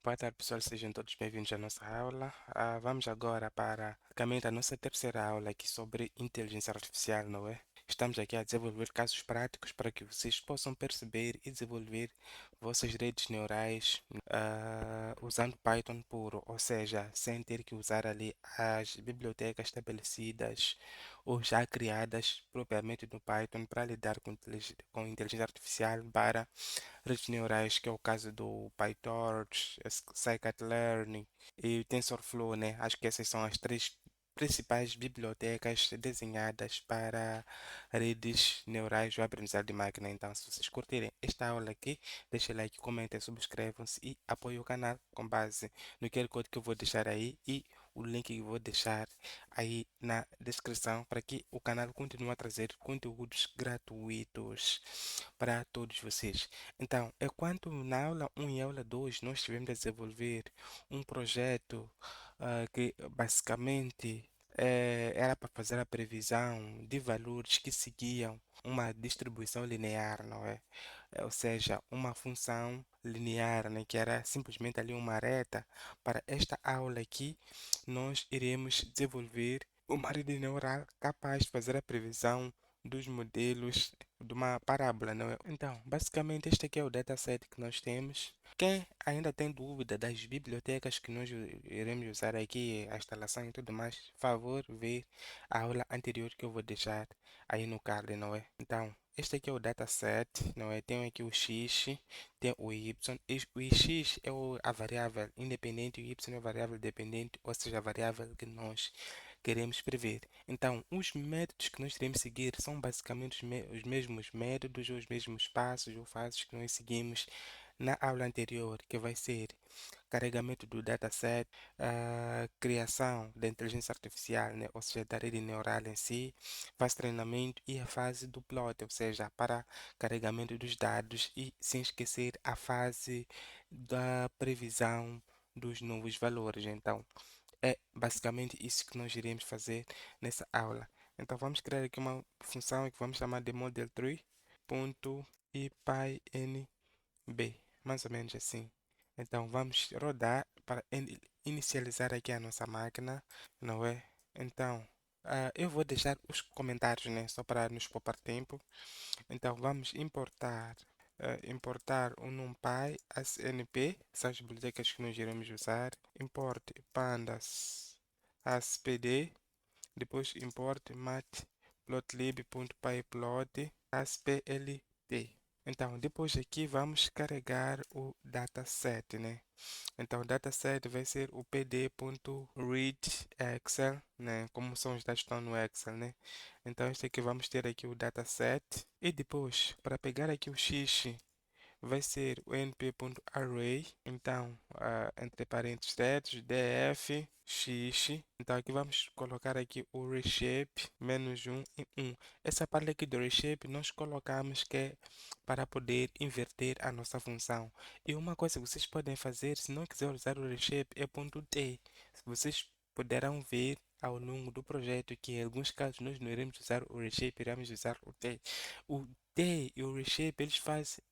Boa tarde, pessoal. Sejam todos bem-vindos à nossa aula. Vamos agora para basicamente a nossa terceira aula aqui sobre inteligência artificial, não é? Estamos aqui a desenvolver casos práticos para que vocês possam perceber e desenvolver vossas redes neurais usando Python puro, ou seja, sem ter que usar ali as bibliotecas estabelecidas ou já criadas propriamente no Python para lidar com inteligência artificial para redes neurais, que é o caso do PyTorch, Scikit-Learn e o TensorFlow, né? Acho que essas são as três principais bibliotecas desenhadas para redes neurais ou aprendizado de máquina. Então, se vocês curtirem esta aula aqui, deixem like, comentem, subscrevam-se e apoiem o canal com base no QR Code que eu vou deixar aí e o link que eu vou deixar aí na descrição para que o canal continue a trazer conteúdos gratuitos para todos vocês. Então, é quanto na aula 1 e aula 2 nós tivemos a desenvolver um projeto que basicamente era para fazer a previsão de valores que seguiam uma distribuição linear, não é? Ou seja, uma função linear, né, que era simplesmente ali uma reta. Para esta aula aqui, nós iremos desenvolver uma rede neural capaz de fazer a previsão dos modelos de uma parábola, não é? Então, basicamente, este aqui é o dataset que nós temos. Quem ainda tem dúvida das bibliotecas que nós iremos usar aqui, a instalação e tudo mais, favor ver a aula anterior que eu vou deixar aí no card, não é? Então, este aqui é o dataset, não é? Tem aqui o x, tem o y. O x é a variável independente e o y é a variável dependente, ou seja, a variável que nós queremos prever. Então, os métodos que nós iremos seguir são basicamente os mesmos métodos, os mesmos passos ou fases que nós seguimos na aula anterior, que vai ser carregamento do dataset, a criação da inteligência artificial, né? Ou seja, da rede neural em si, fase de treinamento e a fase do plot, ou seja, para carregamento dos dados e sem esquecer a fase da previsão dos novos valores. Então, é basicamente isso que nós iremos fazer nessa aula. Então vamos criar aqui uma função que vamos chamar de model3.ipynb, mais ou menos assim. Então vamos rodar para inicializar aqui a nossa máquina, não é? Então eu vou deixar os comentários, né, só para nos poupar tempo. Então vamos importar o NumPy, ASNP, são as bibliotecas que nós iremos usar. Import pandas aspd, depois import matplotlib.pyplot asplt. Então, depois aqui vamos carregar o dataset, né? Então, o dataset vai ser o pd.read né? Como são os dados que estão no Excel, né? Então, este aqui vamos ter aqui o dataset. E depois, para pegar aqui o x, vai ser o np.array, então, entre parênteses, df x. Então, aqui vamos colocar aqui o reshape menos 1 e 1. Essa parte aqui do reshape nós colocamos que é para poder inverter a nossa função. E uma coisa que vocês podem fazer, se não quiser usar o reshape, é ponto .t. Vocês poderão ver ao longo do projeto que em alguns casos nós não iremos usar o reshape, iremos usar o t. O t e o reshape eles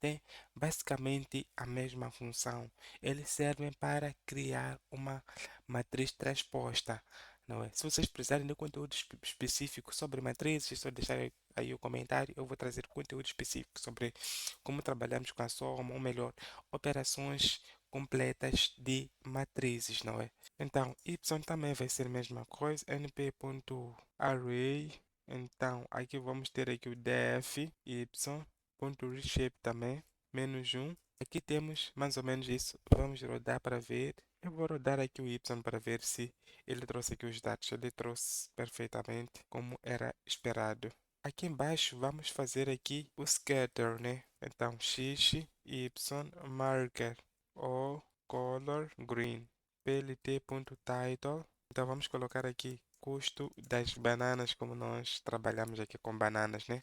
têm basicamente a mesma função. Eles servem para criar uma matriz transposta, não é? Se vocês precisarem de conteúdo específico sobre matrizes, é só deixar aí o comentário. Eu vou trazer conteúdo específico sobre como trabalhamos com a soma, ou melhor, operações completas de matrizes, não é? Então, y também vai ser a mesma coisa, np.array. Então, aqui vamos ter aqui o def y.reshape também, menos 1. Aqui temos mais ou menos isso. Vamos rodar para ver. Eu vou rodar aqui o y para ver se ele trouxe aqui os dados. Ele trouxe perfeitamente como era esperado. Aqui embaixo vamos fazer aqui o scatter, né? Então, x, y, marker ou color green, plt.title. Então, vamos colocar aqui custo das bananas, como nós trabalhamos aqui com bananas, né?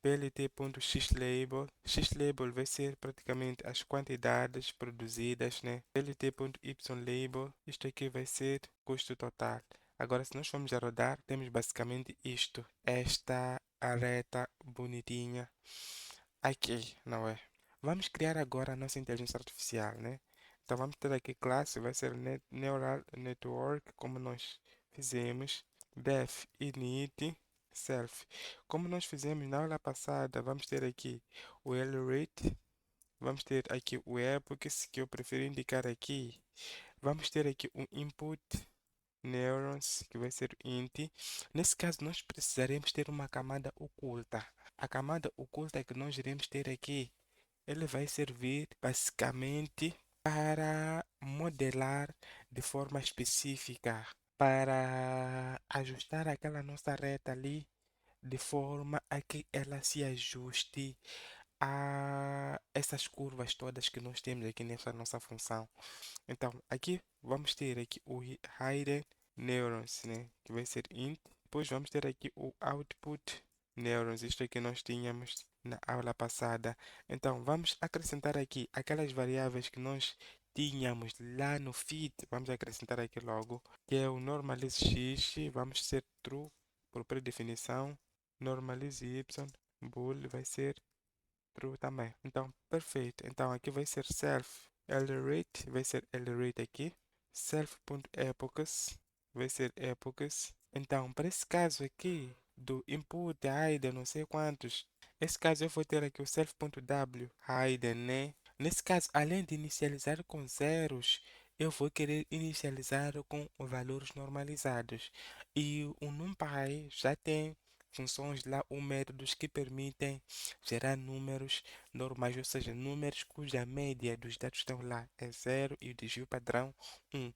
plt.xlabel. Xlabel vai ser praticamente as quantidades produzidas, né? plt.ylabel. Isto aqui vai ser custo total. Agora, se nós formos a rodar, temos basicamente isto. Esta areta bonitinha aqui, não é? Vamos criar agora a nossa inteligência artificial, né? Então vamos ter aqui classe, vai ser Neural Network, como nós fizemos. Def init self. Como nós fizemos na aula passada, vamos ter aqui o LRate, vamos ter aqui o epochs, que eu prefiro indicar aqui. Vamos ter aqui o input neurons, que vai ser int. Nesse caso, nós precisaremos ter uma camada oculta. A camada oculta que nós iremos ter aqui, ele vai servir basicamente para modelar de forma específica, para ajustar aquela nossa reta ali de forma a que ela se ajuste a essas curvas todas que nós temos aqui nessa nossa função. Então, aqui vamos ter aqui o hidden neurons, né? Que vai ser int. Depois vamos ter aqui o output neurons, isto é que nós tínhamos na aula passada. Então, vamos acrescentar aqui aquelas variáveis que nós tínhamos lá no feed. Vamos acrescentar aqui logo, que é o normalize x, vamos ser true por predefinição. Normalize y, bool vai ser true também. Então, perfeito. Então, aqui vai ser self LRate, vai ser LRate aqui. Self.epochs, vai ser epochs. Então, para esse caso aqui, do input hidden, não sei quantos, esse caso eu vou ter aqui o self.w hidden, né? Nesse caso, além de inicializar com zeros, eu vou querer inicializar com valores normalizados. E o NumPy já tem funções lá, ou métodos que permitem gerar números normais, ou seja, números cuja média dos dados estão lá é zero e o desvio padrão 1.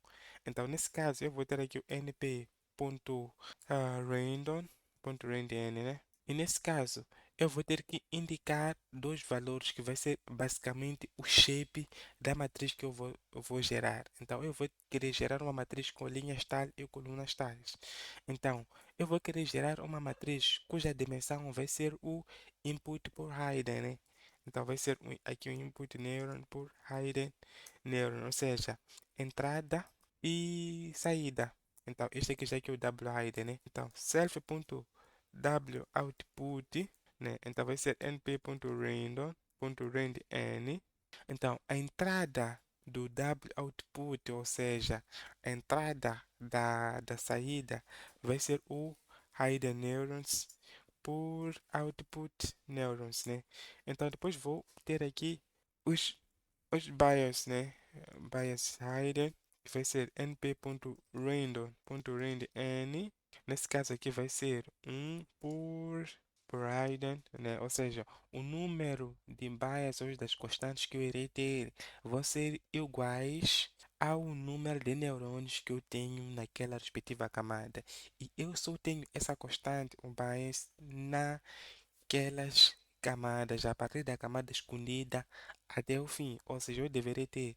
Então, nesse caso, eu vou ter aqui o np.random.randn, né? E nesse caso, eu vou ter que indicar dois valores que vai ser basicamente o shape da matriz que eu vou gerar. Então, eu vou querer gerar uma matriz com linhas tal e colunas tais. Então, eu vou querer gerar uma matriz cuja dimensão vai ser o input por hidden, né? Então, vai ser aqui o input neuron por hidden neuron, ou seja, entrada e saída. Então, este aqui já é que é o w hidden, né? Então, self.woutput, né? Então, vai ser np.random.randn. Então, a entrada do w output, ou seja, a entrada da saída, vai ser o hidden neurons por output neurons, né? Então, depois vou ter aqui os, os bias, né? Bias hidden, que vai ser np.random.randn. Nesse caso aqui vai ser um por hidden, né? Ou seja, o número de bias ou das constantes que eu irei ter vão ser iguais ao número de neurônios que eu tenho naquela respectiva camada. E eu só tenho essa constante, o bias, naquelas camadas, a partir da camada escolhida até o fim. Ou seja, eu deveria ter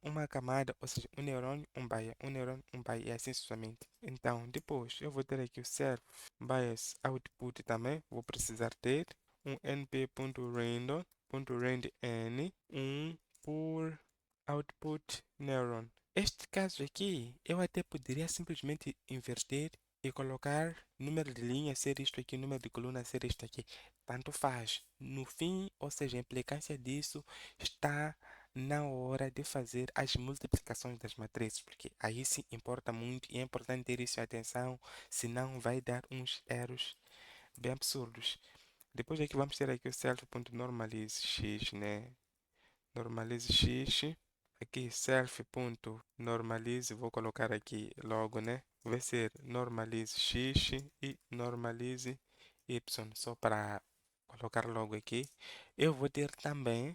uma camada, ou seja, um neurônio, um neurônio, um bias, e assim sucessivamente. Então, depois eu vou ter aqui o self bias output também, vou precisar ter um np.random.randn, um por output neuron. Este caso aqui, eu até poderia simplesmente inverter e colocar número de linha ser isto aqui, número de coluna ser isto aqui. Tanto faz. No fim, ou seja, a implicância disso está na hora de fazer as multiplicações das matrizes, porque aí sim importa muito e é importante ter isso em atenção, senão vai dar uns erros bem absurdos. Depois aqui vamos ter aqui o self.normalize x, né? Normalize x. Aqui self.normalize, vou colocar aqui logo, né? Vai ser normalize x e normalize y, só para colocar logo aqui. Eu vou ter também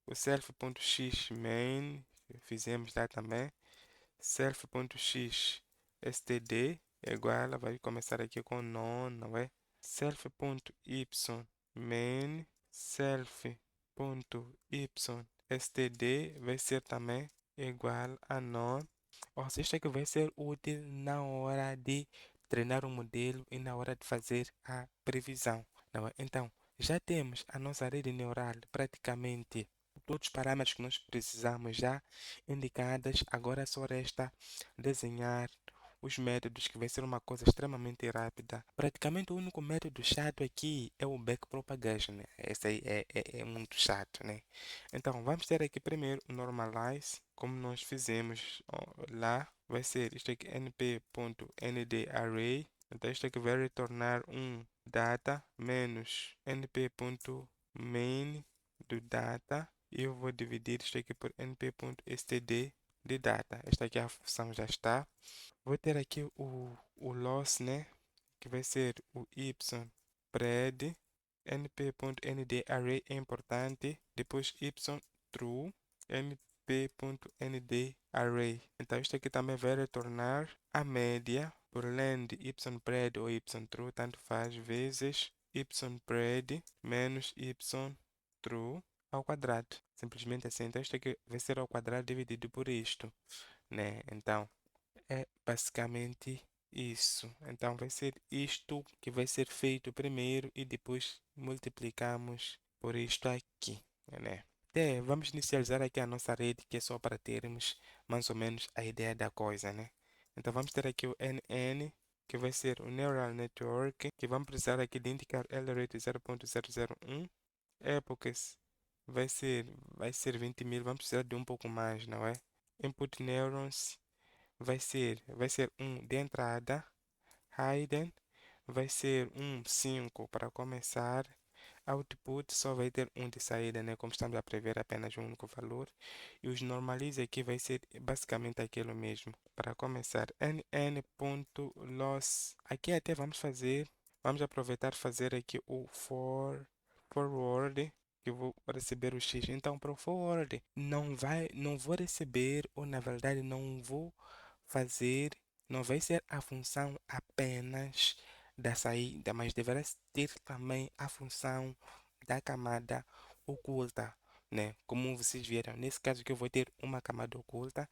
o self.xmain, fizemos lá também. Self.x std é igual, vai começar aqui com non, não é? Self.y main, self.y std vai ser também igual a non. Ou seja, isto é que vai ser útil na hora de treinar um modelo e na hora de fazer a previsão, não é? Então, já temos a nossa rede neural praticamente todos os parâmetros que nós precisamos já indicadas. Agora só resta desenhar os métodos, que vai ser uma coisa extremamente rápida. Praticamente o único método chato aqui é o backpropagation, né? Esse aí é muito chato, né? Então, vamos ter aqui primeiro o normalize, como nós fizemos ó, lá, vai ser isto aqui, np.ndarray. Então, isto aqui vai retornar um data menos np.main do data. E eu vou dividir isto aqui por np.std de data. Esta aqui a função já está. Vou ter aqui o loss, né? Que vai ser o y_pred, np.ndarray é importante, depois y_true, np.ndarray. Então, isto aqui também vai retornar a média por len de y_pred ou y_true, tanto faz, vezes y_pred menos y_true ao quadrado. Simplesmente assim. Então, isto aqui vai ser ao quadrado dividido por isto, né? Então, é basicamente isso. Então, vai ser isto que vai ser feito primeiro e depois multiplicamos por isto aqui, né? Vamos inicializar aqui a nossa rede, que é só para termos mais ou menos a ideia da coisa, né? Então, vamos ter aqui o NN, que vai ser o Neural Network, que vamos precisar aqui de indicar L-rate 0.001. Epochs vai ser 20.000, vamos precisar de um pouco mais, não é? Input Neurons vai ser um de entrada, hidden vai ser um 5 para começar, output só vai ter um de saída, né? Como estamos a prever apenas um único valor, e os normalize aqui vai ser basicamente aquilo mesmo. Para começar, nn.loss, aqui até vamos aproveitar fazer aqui o forward, que eu vou receber o x. Então, para o forward, não vou receber, ou na verdade não vou fazer, não vai ser a função apenas da saída, mas deverá ter também a função da camada oculta, né? Como vocês viram, nesse caso aqui eu vou ter uma camada oculta,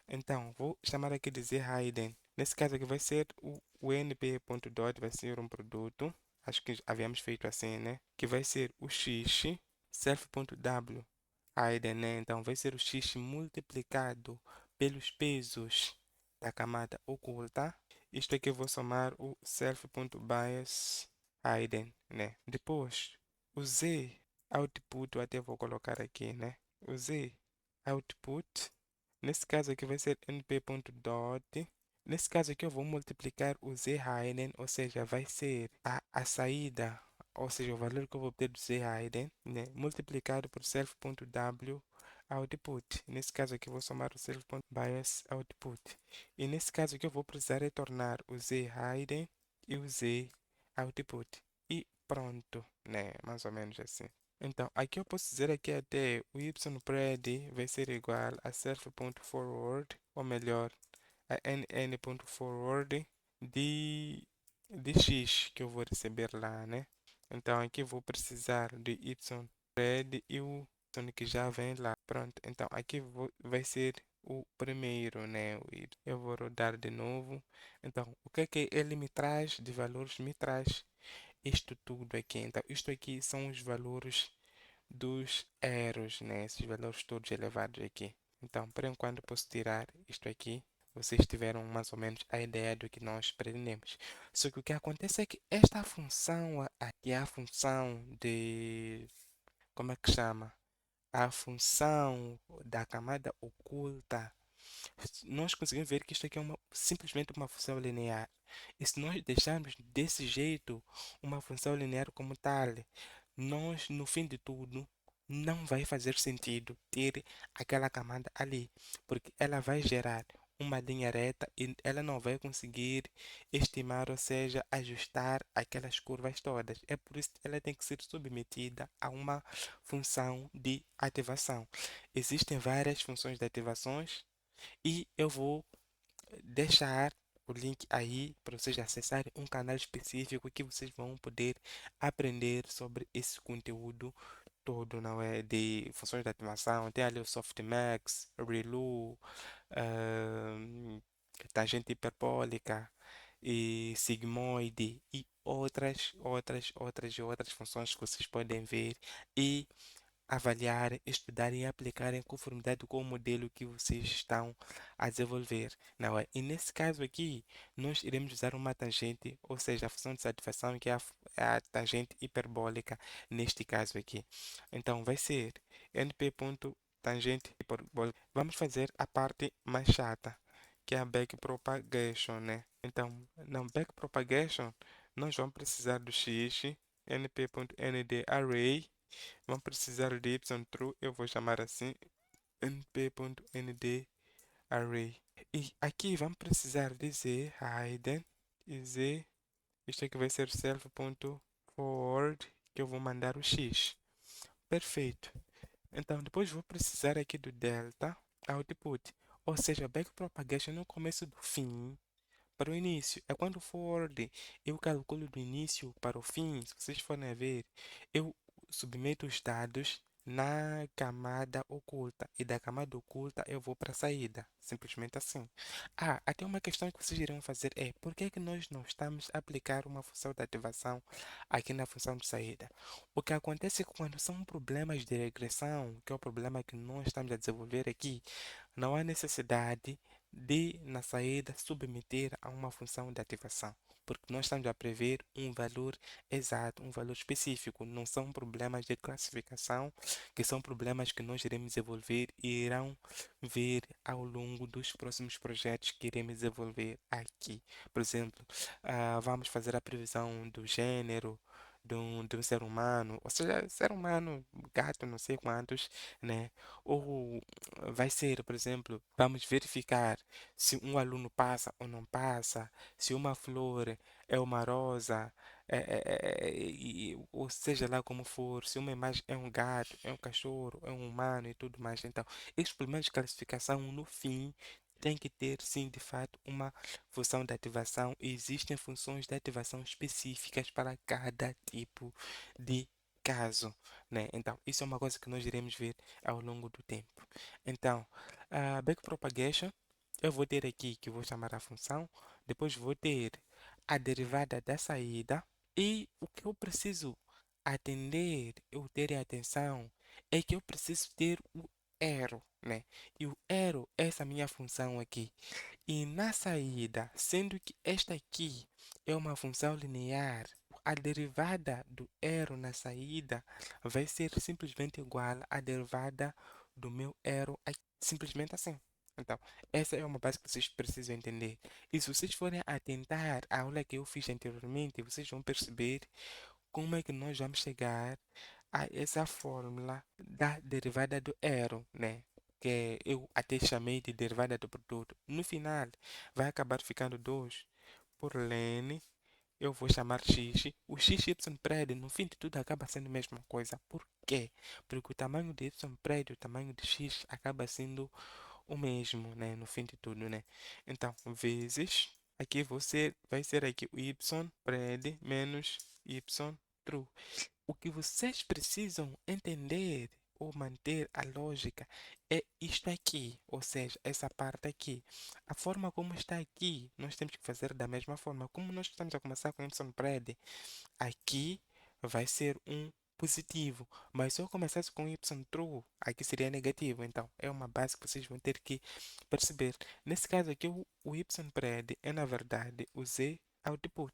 então vou chamar aqui de z hidden. Nesse caso aqui vai ser o np.dot, vai ser um produto, acho que havíamos feito assim, né? Que vai ser o x, self.w hidden, né? Então vai ser o x multiplicado pelos pesos da camada oculta. Isto aqui eu vou somar o self.bias hidden, né? Depois, o z output eu até vou colocar aqui, né? O z output, nesse caso aqui vai ser np.dot. Nesse caso aqui eu vou multiplicar o z hidden, ou seja, vai ser a saída, ou seja, o valor que eu vou obter do z hidden, né? Multiplicado por self.w output. Nesse caso aqui eu vou somar o self.bias output. E nesse caso aqui eu vou precisar retornar o z hidden e o z output. E pronto, né? Mais ou menos assim. Então, aqui eu posso dizer aqui até o y_pred vai ser igual a self.forward, ou melhor, a nn.forward de x que eu vou receber lá, né? Então, aqui eu vou precisar de y_pred e o y que já vem lá. Pronto, então aqui vai ser o primeiro, né? Eu vou rodar de novo. Então, o que é que ele me traz de valores? Me traz isto tudo aqui. Então, isto aqui são os valores dos erros, né? Esses valores todos elevados aqui. Então, por enquanto, posso tirar isto aqui. Vocês tiveram mais ou menos a ideia do que nós pretendemos. Só que o que acontece é que esta função aqui é a função de... Como é que chama? A função da camada oculta, nós conseguimos ver que isto aqui é simplesmente uma função linear. E se nós deixarmos desse jeito uma função linear como tal, nós, no fim de tudo, não vai fazer sentido ter aquela camada ali, porque ela vai gerar uma linha reta e ela não vai conseguir estimar, ou seja, ajustar aquelas curvas todas. É por isso que ela tem que ser submetida a uma função de ativação. Existem várias funções de ativações e eu vou deixar o link aí para vocês acessarem um canal específico que vocês vão poder aprender sobre esse conteúdo todo, não é? De funções de ativação. Tem ali o Softmax, ReLU, tangente hiperbólica e sigmoide e outras funções que vocês podem ver. E avaliarem, estudarem e aplicarem em conformidade com o modelo que vocês estão a desenvolver, não é? E nesse caso aqui, nós iremos usar uma tangente, ou seja, a função de satisfação, que é a tangente hiperbólica neste caso aqui. Então, vai ser np ponto tangente hiperbólica. Vamos fazer a parte mais chata, que é a backpropagation, né? Então, na backpropagation, nós vamos precisar do x, np.nd array, vamos precisar de y true, eu vou chamar assim, np.nd array. E aqui vamos precisar de z hidden e z, isto aqui vai ser self.forward, que eu vou mandar o x. Perfeito. Então, depois vou precisar aqui do delta output, ou seja, backpropagation no começo do fim para o início. É quando forward eu calculo do início para o fim. Se vocês forem a ver, eu submeto os dados na camada oculta e da camada oculta eu vou para a saída. Simplesmente assim. Ah, até uma questão que vocês irão fazer é por que que nós não estamos a aplicar uma função de ativação aqui na função de saída? O que acontece é que quando são problemas de regressão, que é o problema que nós estamos a desenvolver aqui, não há necessidade de, na saída, submeter a uma função de ativação, porque nós estamos a prever um valor exato, um valor específico. Não são problemas de classificação, que são problemas que nós iremos desenvolver e irão ver ao longo dos próximos projetos que iremos desenvolver aqui. Por exemplo, vamos fazer a previsão do gênero, de um ser humano, ou seja, ser humano, gato, não sei quantos, né? Ou vai ser, por exemplo, vamos verificar se um aluno passa ou não passa, se uma flor é uma rosa, ou seja lá como for, se uma imagem é um gato, é um cachorro, é um humano e tudo mais. Então, esses problemas de classificação, no fim, tem que ter, sim, de fato, uma função de ativação. E existem funções de ativação específicas para cada tipo de caso, né? Então, isso é uma coisa que nós iremos ver ao longo do tempo. Então, a backpropagation, eu vou ter aqui que eu vou chamar a função, depois vou ter a derivada da saída e o que eu preciso atender, eu ter atenção, é que eu preciso ter o arrow, né? E o arrow é essa minha função aqui. E na saída, sendo que esta aqui é uma função linear, a derivada do arrow na saída vai ser simplesmente igual à derivada do meu arrow aqui. Simplesmente assim. Então, essa é uma base que vocês precisam entender. E se vocês forem atentar à aula que eu fiz anteriormente, vocês vão perceber como é que nós vamos chegar a essa fórmula da derivada do arrow, né? Que eu até chamei de derivada do produto. No final, vai acabar ficando 2 por ln, eu vou chamar x. O x e y prédio, no fim de tudo, acaba sendo a mesma coisa. Por quê? Porque o tamanho de y prédio e o tamanho de x acaba sendo o mesmo, né? No fim de tudo, né? Então, vezes, aqui vai ser aqui o y prédio menos y true. O que vocês precisam entender ou manter a lógica é isto aqui, ou seja, essa parte aqui. A forma como está aqui, nós temos que fazer da mesma forma. Como nós estamos a começar com y pred, aqui vai ser um positivo, mas se eu começasse com y true, aqui seria negativo. Então, é uma base que vocês vão ter que perceber. Nesse caso aqui, o y pred é, na verdade, o z output.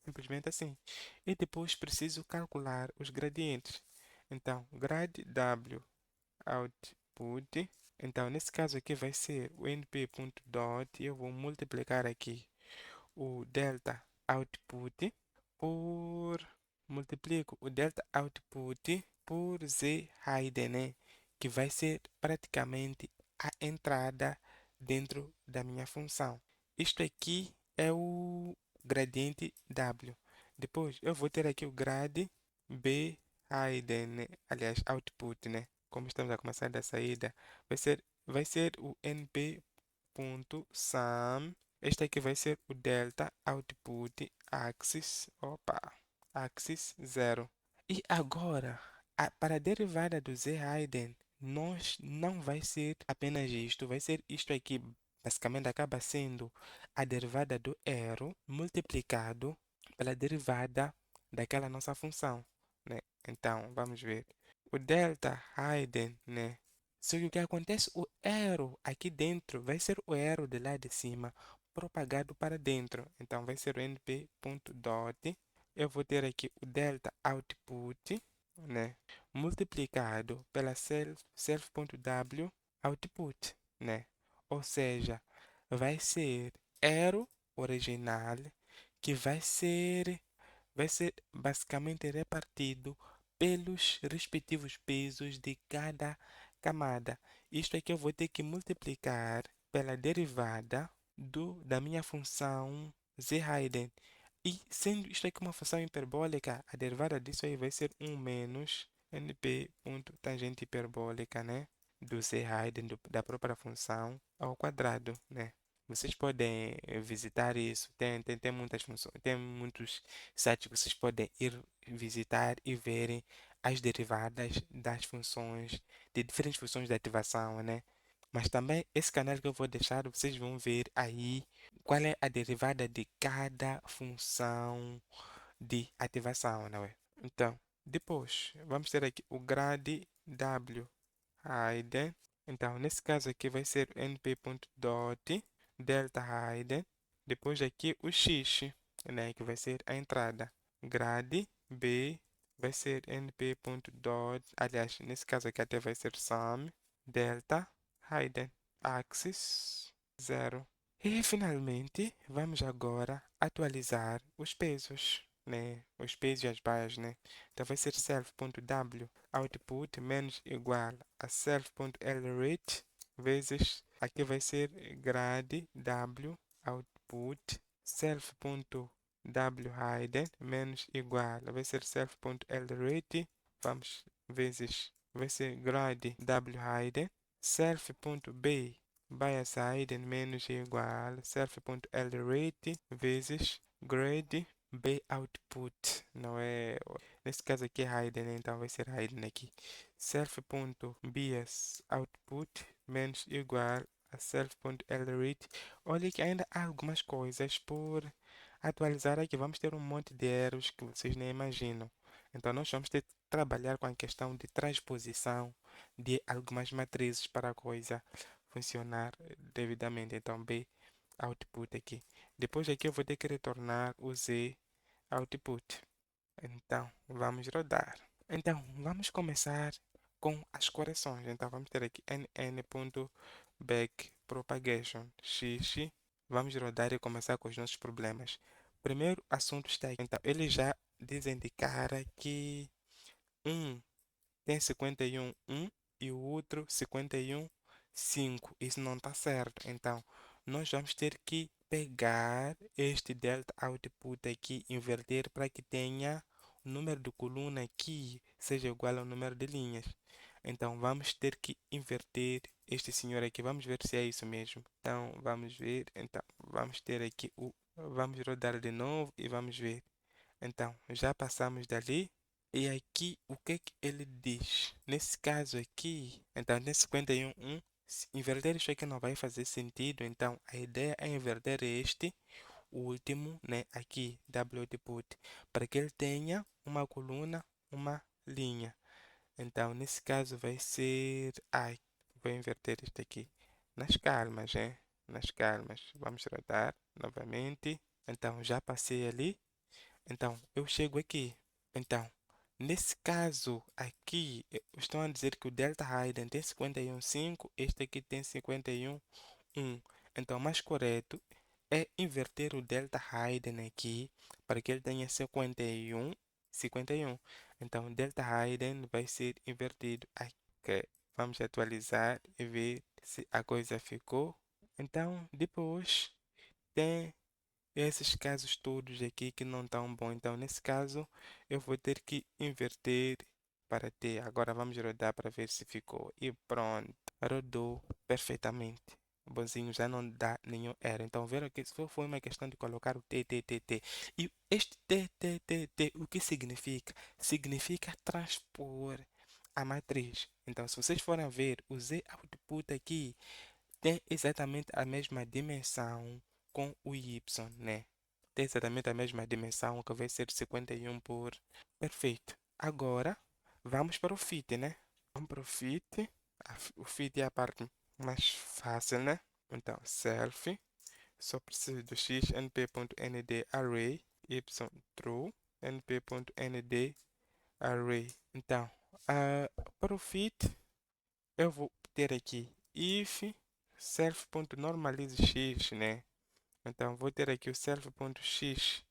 Simplesmente assim. E depois preciso calcular os gradientes. Então, grad w output. Então, nesse caso aqui vai ser o np.dot e eu vou multiplicar aqui o delta output por multiplico o delta output por z hidden, né? Que vai ser praticamente a entrada dentro da minha função. Isto aqui é o gradiente w. Depois eu vou ter aqui o grad b hidden, né? Aliás, output, né? Como estamos a começar da saída, vai ser o np.sum. Este aqui vai ser o delta output axis, opa, axis 0. E agora, para a derivada do z hidden, nós não vai ser apenas isto, vai ser isto aqui. Basicamente acaba sendo a derivada do arrow multiplicado pela derivada daquela nossa função, né? Então, vamos ver. o delta hidden, né? Só que o que acontece, o arrow aqui dentro vai ser o arrow de lá de cima propagado para dentro. Então, vai ser o np.dot. Eu vou ter aqui o delta output, né? Multiplicado pela self.w output, né? Ou seja, vai ser arrow original que vai ser basicamente repartido pelos respectivos pesos de cada camada. Isto é que eu vou ter que multiplicar pela derivada da minha função z-Hidden. E sendo isto aqui uma função hiperbólica, a derivada disso aí vai ser 1 menos np.tangente hiperbólica, né? Do z-Hidden da própria função ao quadrado, né? Vocês podem visitar isso. Tem muitas funções, tem muitos sites que vocês podem ir visitar e verem as derivadas das funções, de diferentes funções de ativação, né? Mas também esse canal que eu vou deixar, vocês vão ver aí qual é a derivada de cada função de ativação, não é? Então, depois, vamos ter aqui o grade w hidden. Então, nesse caso aqui vai ser np.dot delta hidden. Depois aqui o x, né, que vai ser a entrada. Grade b vai ser np.dot, aliás, nesse caso aqui até vai ser sum delta hidden axis 0. E finalmente, vamos agora atualizar os pesos, né? Os pesos e as barras, né? Então vai ser self.w output menos igual a self.lread vezes, aqui vai ser grade w output self.whidden menos igual, vai ser self.lread, vamos, vezes, vai ser grade whidden self.b bias hidden menos igual self.lrate vezes grade b output, não é? Nesse caso aqui é hidden, então vai ser hidden aqui. Self.bias output menos igual a self.lrate. Olha que ainda há algumas coisas por atualizar aqui. Vamos ter um monte de erros que vocês nem imaginam. Então nós vamos ter que trabalhar com a questão de transposição de algumas matrizes para a coisa funcionar devidamente. Então, B output aqui. Depois aqui eu vou ter que retornar o Z output. Então, vamos rodar. Então, vamos começar com as correções. Então, vamos ter aqui nn.backpropagation x. Vamos rodar e começar com os nossos problemas. Primeiro assunto está aqui. Então, ele já desindicar que um tem 51, 1 e o outro 51, 5. Isso não está certo. Então, nós vamos ter que pegar este delta output aqui, inverter para que tenha o número de coluna aqui seja igual ao número de linhas. Então, vamos ter que inverter este senhor aqui. Vamos ver se é isso mesmo. Então, vamos ver. Então, vamos ter aqui o... Vamos rodar de novo e vamos ver. Então, já passamos dali. E aqui, o que é que ele diz? Nesse caso aqui, então, nesse 51, se inverter isso aqui não vai fazer sentido. Então, a ideia é inverter este último, né, aqui, W output, para que ele tenha uma coluna, uma linha. Então, nesse caso, vai ser... Ai, vou inverter este aqui. Nas calmas, né? Nas calmas. Vamos rodar novamente. Então, já passei ali. Então, eu chego aqui. Então, nesse caso aqui, estão a dizer que o delta hidden tem 51,5, este aqui tem 51,1. Então, o mais correto é inverter o delta hidden aqui para que ele tenha 51, 51. Então, o delta hidden vai ser invertido aqui. Vamos atualizar e ver se a coisa ficou. Então, depois tem esses casos todos aqui que não estão bom. Então, nesse caso, eu vou ter que inverter para ter. Agora vamos rodar para ver se ficou. E pronto, rodou perfeitamente. Bonzinho, já não dá nenhum erro. Então, viram que só foi uma questão de colocar o T, T, T, T. E este T, T, T, T, o que significa? Significa transpor a matriz. Então, se vocês forem ver, o Z output aqui tem exatamente a mesma dimensão com o y, né? Tem exatamente a mesma dimensão que vai ser 51 por... Perfeito. Agora, Vamos para o fit, né? Vamos para o fit. O fit é a parte mais fácil, né? Então, self, só preciso do x np.nd array y true np.nd array. Então, para o fit, eu vou ter aqui if self.normalize x, né? Então, vou ter aqui o self.x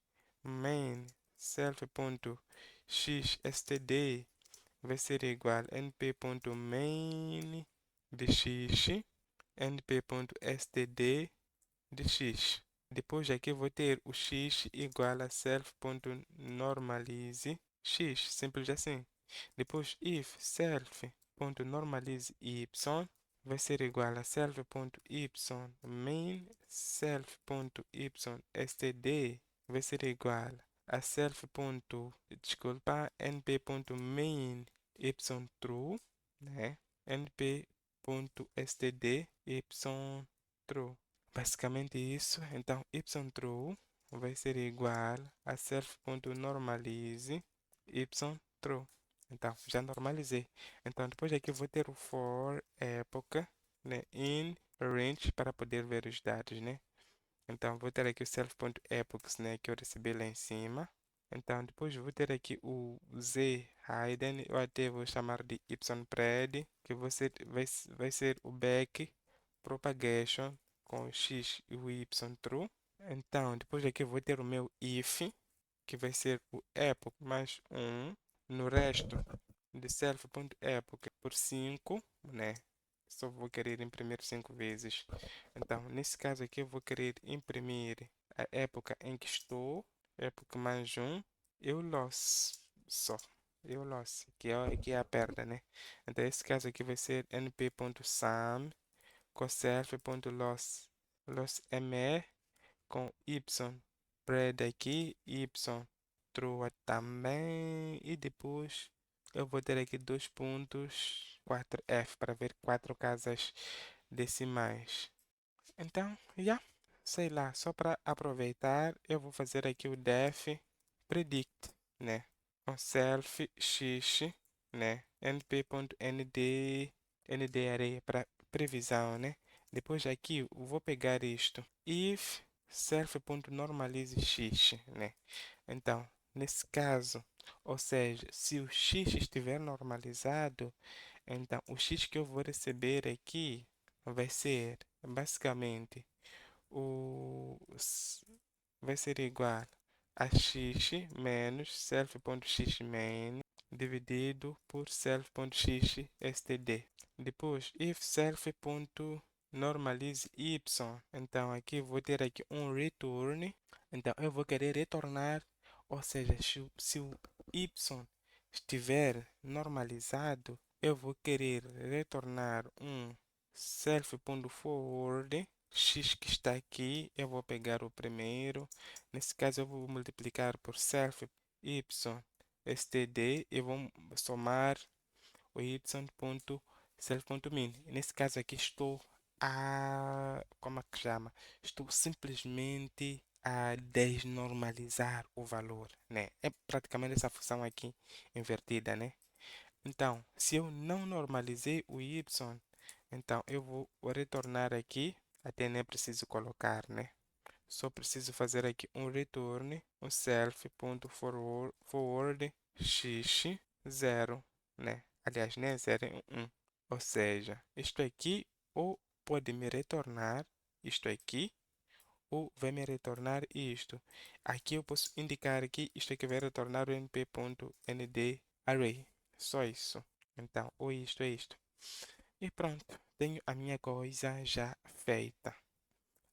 main self.xstd vai ser igual a np.main de x np.std de x. Depois aqui vou ter o x igual a self.normalize x, simples assim. Depois if self.normalize y vai ser igual a self.y main self.y_std vai ser igual a desculpa, np.main y true, né? np.std y true. Basicamente isso. Então, y true vai ser igual a self.normalize y true. Então, já normalizei. Então, depois aqui eu vou ter o for época, né, in range para poder ver os dados, né? Então, vou ter aqui o self.epochs, né, que eu recebi lá em cima. Então, depois vou ter aqui o z hidden, eu até vou chamar de ypred, que vai ser o back propagation com o x e o y true. Então, depois aqui eu vou ter o meu if, que vai ser o epoch mais 1. No resto de self.epoch por 5, né? Só vou querer imprimir 5 vezes. Então, nesse caso aqui, eu vou querer imprimir a época em que estou, época mais 1, e o loss só. E o loss, que é a perda, né? Então, esse caso aqui vai ser np.sum com self.loss, loss me com y spread aqui, y true também, e depois eu vou ter aqui dois pontos 4f para ver quatro casas decimais. Então, já, sei lá, só para aproveitar, eu vou fazer aqui o def predict, né? Com self x, né? np.nd array para previsão, né? Depois aqui eu vou pegar isto, if self.normalize x, né? Então, nesse caso, ou seja, se o x estiver normalizado, então o x que eu vou receber aqui vai ser basicamente vai ser igual a x menos self.xmain dividido por self.xstd. Depois, if self.normalize y, então aqui vou ter aqui um return. Então eu vou querer retornar, ou seja, se o y estiver normalizado, eu vou querer retornar um self.forward x que está aqui, eu vou pegar o primeiro. Nesse caso, eu vou multiplicar por self y std e vou somar o y.self.min. Nesse caso aqui, estou como é que chama? Estou simplesmente a desnormalizar o valor, né? É praticamente essa função aqui invertida, né? Então, se eu não normalizei o y, então eu vou retornar aqui, até nem preciso colocar, né? Só preciso fazer aqui um return, um self.forward x 0, né? Aliás, nem é 0, é 1. Ou seja, isto aqui ou pode me retornar isto aqui, ou vai me retornar isto. Aqui eu posso indicar que isto aqui vai retornar o np.nd array. Só isso. Então, ou isto é isto. E pronto, tenho a minha coisa já feita.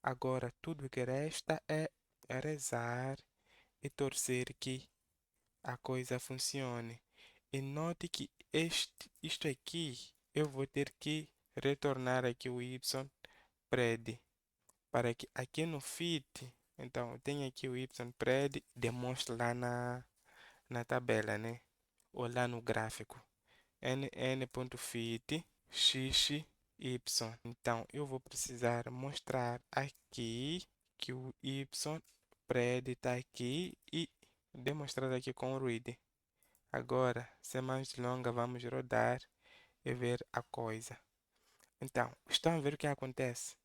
Agora, tudo que resta é rezar e torcer que a coisa funcione. E note que isto aqui, eu vou ter que retornar aqui o y pred, para que aqui no fit, então, eu tenho aqui o y pred, demonstra lá na tabela, né? Ou lá no gráfico. nn.fit x, y. Então, eu vou precisar mostrar aqui que o y pred está aqui e demonstrar aqui com o read. Agora, sem mais delongas, vamos rodar e ver a coisa. Então, estão a ver o que acontece?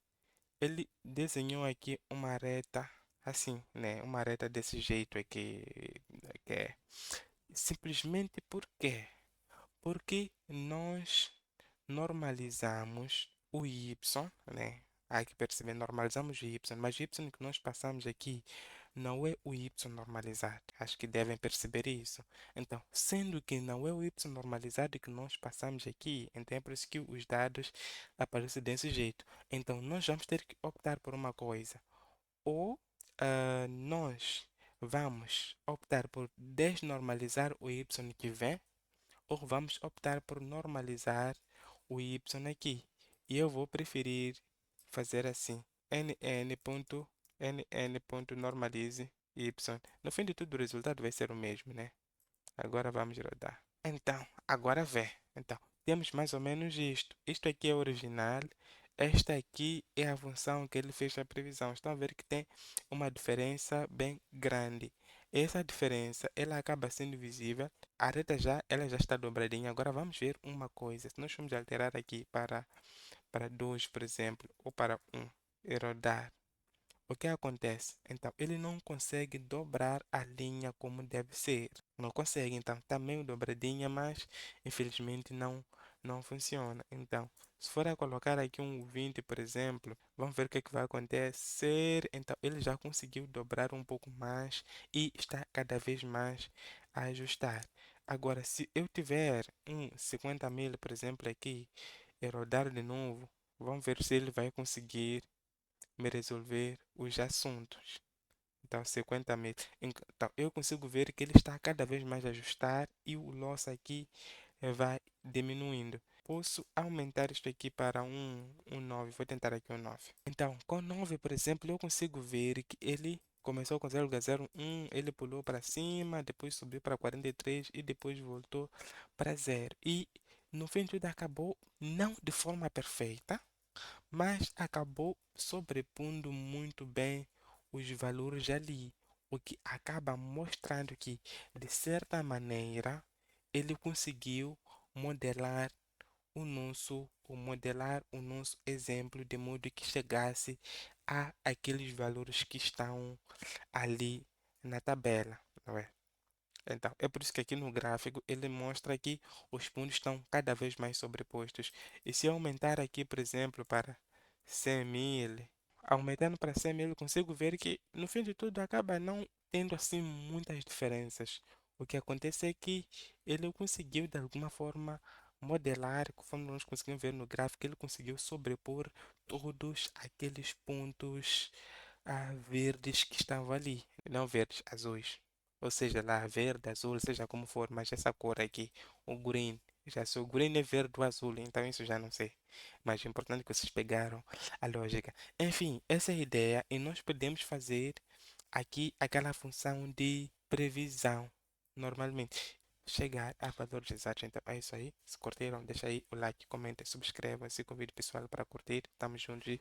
Ele desenhou aqui uma reta assim, né? Uma reta desse jeito aqui, que é simplesmente por quê? Porque nós normalizamos o y, né? Há que perceber, normalizamos o y, mas o y que nós passamos aqui não é o y normalizado. Acho que devem perceber isso. Então, sendo que não é o y normalizado que nós passamos aqui, então é por isso que os dados aparecem desse jeito. Então, nós vamos ter que optar por uma coisa. Ou nós vamos optar por desnormalizar o y que vem, ou vamos optar por normalizar o y aqui. E eu vou preferir fazer assim, nn.normalize y. No fim de tudo, o resultado vai ser o mesmo, né? Agora vamos rodar. Então, agora vê. Então, temos mais ou menos isto. Isto aqui é o original. Esta aqui é a função que ele fez a previsão. Estão a ver que tem uma diferença bem grande. Essa diferença, ela acaba sendo visível. A reta já, ela já está dobradinha. Agora vamos ver uma coisa. Se nós formos alterar aqui para 2, por exemplo, ou para 1 e rodar, o que acontece? Então, ele não consegue dobrar a linha como deve ser. Não consegue, então está meio dobradinha, mas infelizmente não funciona. Então, se for a colocar aqui um 20, por exemplo, vamos ver o que é que vai acontecer. Então, ele já conseguiu dobrar um pouco mais e está cada vez mais a ajustar. Agora, se eu tiver um 50.000, por exemplo, aqui, e rodar de novo, vamos ver se ele vai conseguir me resolver os assuntos. Então, 50.000. Então, eu consigo ver que ele está cada vez mais a ajustar e o loss aqui vai diminuindo. Posso aumentar isto aqui para um 9. Vou tentar aqui um 9. Então, com 9, por exemplo, eu consigo ver que ele começou com 0,01, ele pulou para cima, depois subiu para 43 e depois voltou para 0. E no fim tudo acabou não de forma perfeita, mas acabou sobrepondo muito bem os valores ali, o que acaba mostrando que, de certa maneira, ele conseguiu modelar o nosso exemplo de modo que chegasse a aqueles valores que estão ali na tabela, não é? Então, é por isso que aqui no gráfico ele mostra que os pontos estão cada vez mais sobrepostos. E se eu aumentar aqui, por exemplo, para 100.000, aumentando para 100.000, eu consigo ver que no fim de tudo acaba não tendo assim muitas diferenças. O que acontece é que ele conseguiu de alguma forma modelar, conforme nós conseguimos ver no gráfico, ele conseguiu sobrepor todos aqueles pontos verdes que estavam ali, não verdes, azuis. Ou seja, lá verde, azul, seja como for, mas essa cor aqui, o green, já se o green é verde ou azul, então isso já não sei. Mas o importante é que vocês pegaram a lógica. Enfim, essa é a ideia e nós podemos fazer aqui aquela função de previsão, normalmente. Chegar a valores exatos, então é isso aí. Se curtiram, deixa aí o like, comenta, subscreva, se convide o pessoal para curtir. Tamo juntos.